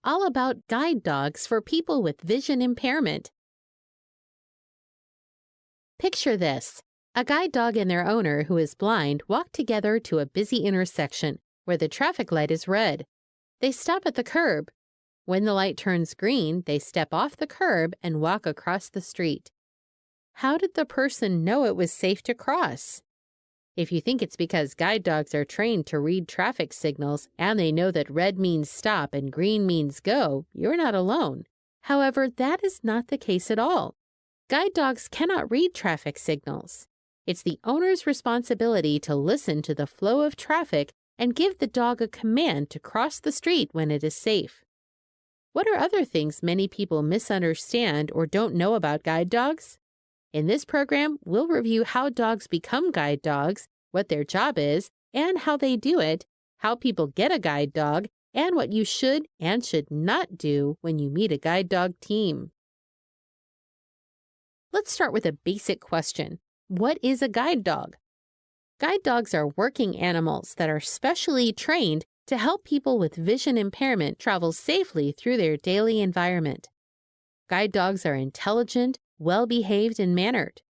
all about guide dogs for people with vision impairment. Picture this. A guide dog and their owner, who is blind, walk together to a busy intersection where the traffic light is red. They stop at the curb. When the light turns green, they step off the curb and walk across the street. How did the person know it was safe to cross? If you think it's because guide dogs are trained to read traffic signals and they know that red means stop and green means go, you're not alone. However, that is not the case at all. Guide dogs cannot read traffic signals. It's the owner's responsibility to listen to the flow of traffic and give the dog a command to cross the street when it is safe. What are other things many people misunderstand or don't know about guide dogs? In this program, we'll review how dogs become guide dogs, what their job is, and how they do it, how people get a guide dog, and what you should and should not do when you meet a guide dog team. Let's start with a basic question. What is a guide dog? Guide dogs are working animals that are specially trained to help people with vision impairment travel safely through their daily environment. Guide dogs are intelligent, well-behaved, and mannered.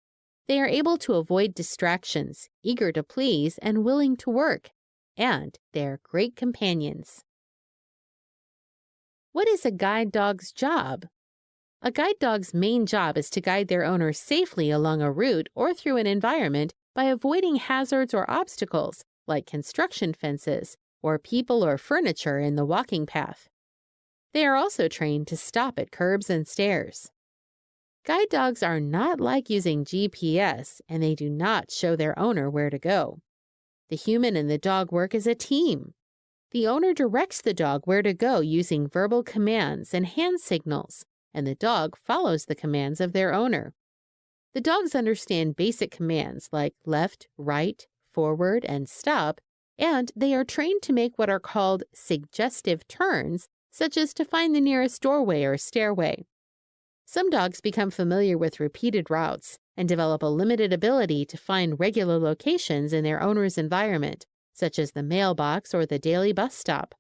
They are able to avoid distractions, eager to please, and willing to work. And they are great companions. What is a guide dog's job? A guide dog's main job is to guide their owner safely along a route or through an environment by avoiding hazards or obstacles, like construction fences, or people or furniture in the walking path. They are also trained to stop at curbs and stairs. Guide dogs are not like using GPS, and they do not show their owner where to go. The human and the dog work as a team. The owner directs the dog where to go using verbal commands and hand signals, and the dog follows the commands of their owner. The dogs understand basic commands like left, right, forward, and stop, and they are trained to make what are called suggestive turns, such as to find the nearest doorway or stairway. Some dogs become familiar with repeated routes and develop a limited ability to find regular locations in their owner's environment, such as the mailbox or the daily bus stop.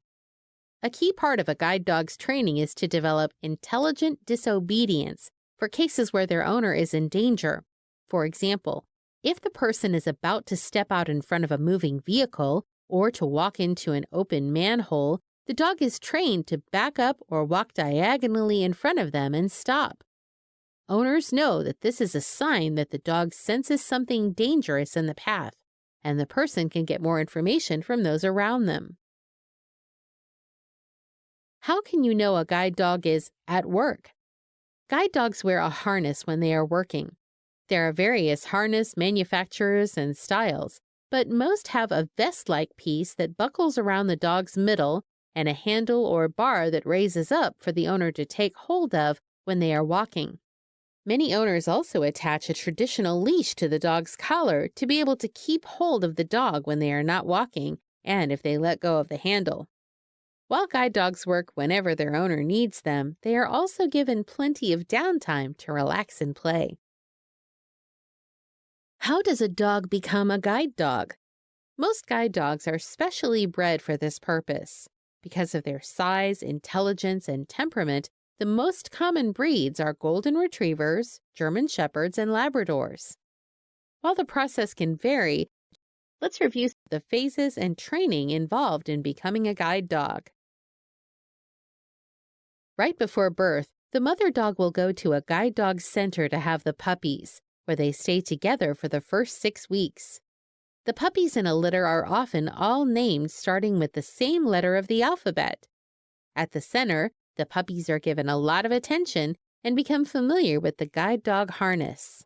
A key part of a guide dog's training is to develop intelligent disobedience for cases where their owner is in danger. For example, if the person is about to step out in front of a moving vehicle or to walk into an open manhole, the dog is trained to back up or walk diagonally in front of them and stop. Owners know that this is a sign that the dog senses something dangerous in the path, and the person can get more information from those around them. How can you know a guide dog is at work? Guide dogs wear a harness when they are working. There are various harness manufacturers and styles, but most have a vest-like piece that buckles around the dog's middle and a handle or bar that raises up for the owner to take hold of when they are walking. Many owners also attach a traditional leash to the dog's collar to be able to keep hold of the dog when they are not walking and if they let go of the handle. While guide dogs work whenever their owner needs them, they are also given plenty of downtime to relax and play. How does a dog become a guide dog? Most guide dogs are specially bred for this purpose. Because of their size, intelligence, and temperament, the most common breeds are Golden Retrievers, German Shepherds, and Labradors. While the process can vary, let's review the phases and training involved in becoming a guide dog. Right before birth, the mother dog will go to a guide dog center to have the puppies, where they stay together for the first 6 weeks. The puppies in a litter are often all named starting with the same letter of the alphabet. At the center, the puppies are given a lot of attention and become familiar with the guide dog harness.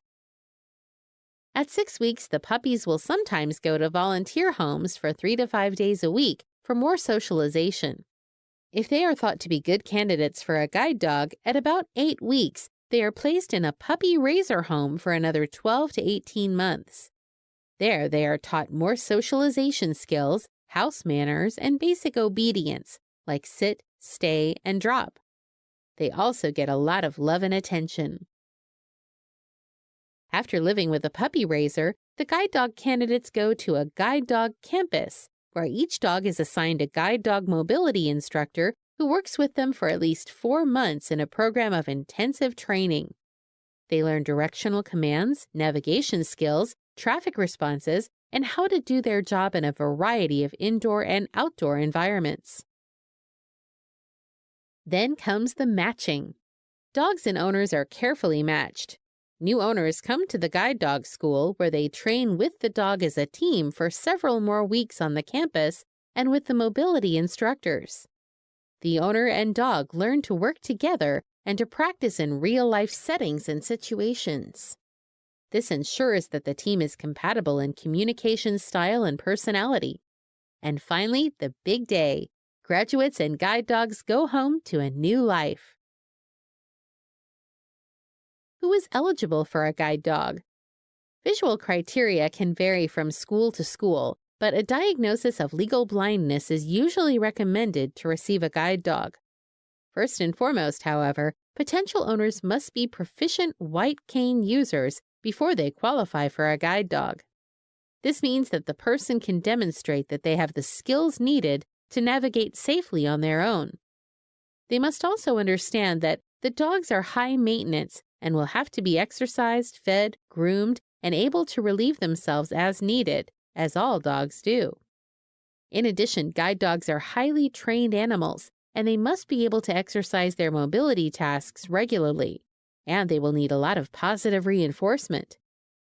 At 6 weeks, the puppies will sometimes go to volunteer homes for 3 to 5 days a week for more socialization. If they are thought to be good candidates for a guide dog, at about 8 weeks, they are placed in a puppy raiser home for another 12 to 18 months. There, they are taught more socialization skills, house manners, and basic obedience, like sit, stay, and drop. They also get a lot of love and attention. After living with a puppy raiser, the guide dog candidates go to a guide dog campus, where each dog is assigned a guide dog mobility instructor who works with them for at least 4 months in a program of intensive training. They learn directional commands, navigation skills, traffic responses, and how to do their job in a variety of indoor and outdoor environments. Then comes the matching. Dogs and owners are carefully matched. New owners come to the guide dog school where they train with the dog as a team for several more weeks on the campus and with the mobility instructors. The owner and dog learn to work together and to practice in real-life settings and situations. This ensures that the team is compatible in communication style and personality. And finally, the big day. Graduates and guide dogs go home to a new life. Who is eligible for a guide dog? Visual criteria can vary from school to school, but a diagnosis of legal blindness is usually recommended to receive a guide dog. First and foremost, however, potential owners must be proficient white cane users before they qualify for a guide dog. This means that the person can demonstrate that they have the skills needed to navigate safely on their own. They must also understand that the dogs are high maintenance and will have to be exercised, fed, groomed, and able to relieve themselves as needed, as all dogs do. In addition, guide dogs are highly trained animals, and they must be able to exercise their mobility tasks regularly, and they will need a lot of positive reinforcement.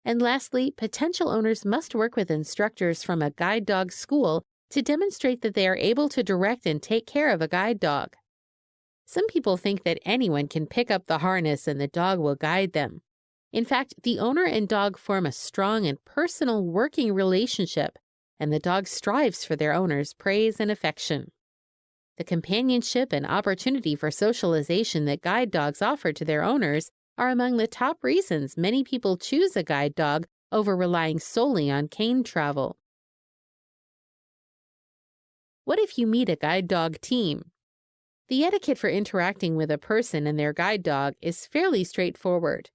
And lastly, potential owners must work with instructors from a guide dog school to demonstrate that they are able to direct and take care of a guide dog. Some people think that anyone can pick up the harness and the dog will guide them. In fact, the owner and dog form a strong and personal working relationship, and the dog strives for their owner's praise and affection. The companionship and opportunity for socialization that guide dogs offer to their owners are among the top reasons many people choose a guide dog over relying solely on cane travel. What if you meet a guide dog team? The etiquette for interacting with a person and their guide dog is fairly straightforward.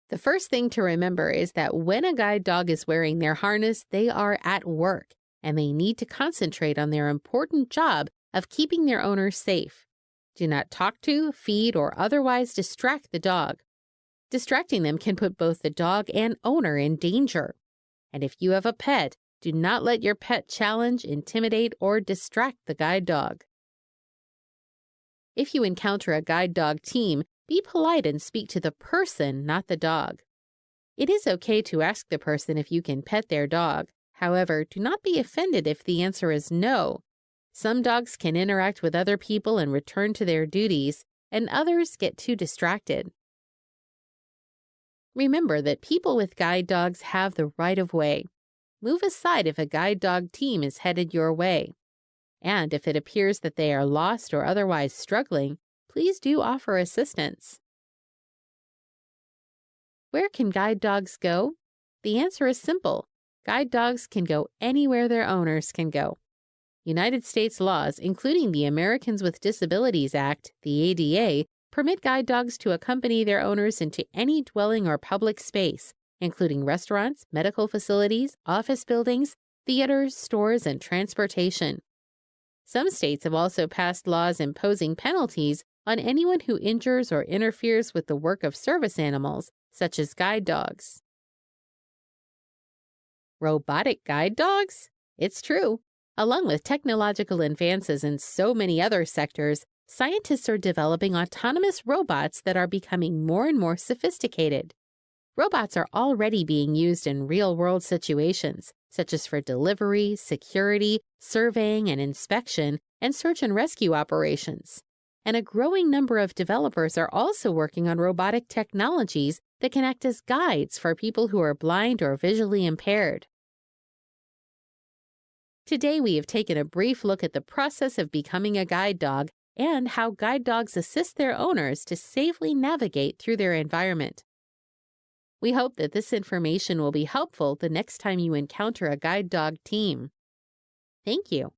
The first thing to remember is that when a guide dog is wearing their harness, they are at work, and they need to concentrate on their important job of keeping their owner safe. Do not talk to, feed, or otherwise distract the dog. Distracting them can put both the dog and owner in danger. And if you have a pet, do not let your pet challenge, intimidate, or distract the guide dog. If you encounter a guide dog team, be polite and speak to the person, not the dog. It is okay to ask the person if you can pet their dog. However, do not be offended if the answer is no. Some dogs can interact with other people and return to their duties, and others get too distracted. Remember that people with guide dogs have the right of way. Move aside if a guide dog team is headed your way. And if it appears that they are lost or otherwise struggling, please do offer assistance. Where can guide dogs go? The answer is simple. Guide dogs can go anywhere their owners can go. United States laws, including the Americans with Disabilities Act, the ADA, permit guide dogs to accompany their owners into any dwelling or public space, including restaurants, medical facilities, office buildings, theaters, stores, and transportation. Some states have also passed laws imposing penalties on anyone who injures or interferes with the work of service animals, such as guide dogs. Robotic guide dogs? It's true. Along with technological advances in so many other sectors, scientists are developing autonomous robots that are becoming more and more sophisticated. Robots are already being used in real-world situations, such as for delivery, security, surveying and inspection, and search and rescue operations. And a growing number of developers are also working on robotic technologies that can act as guides for people who are blind or visually impaired. Today, we have taken a brief look at the process of becoming a guide dog and how guide dogs assist their owners to safely navigate through their environment. We hope that this information will be helpful the next time you encounter a guide dog team. Thank you.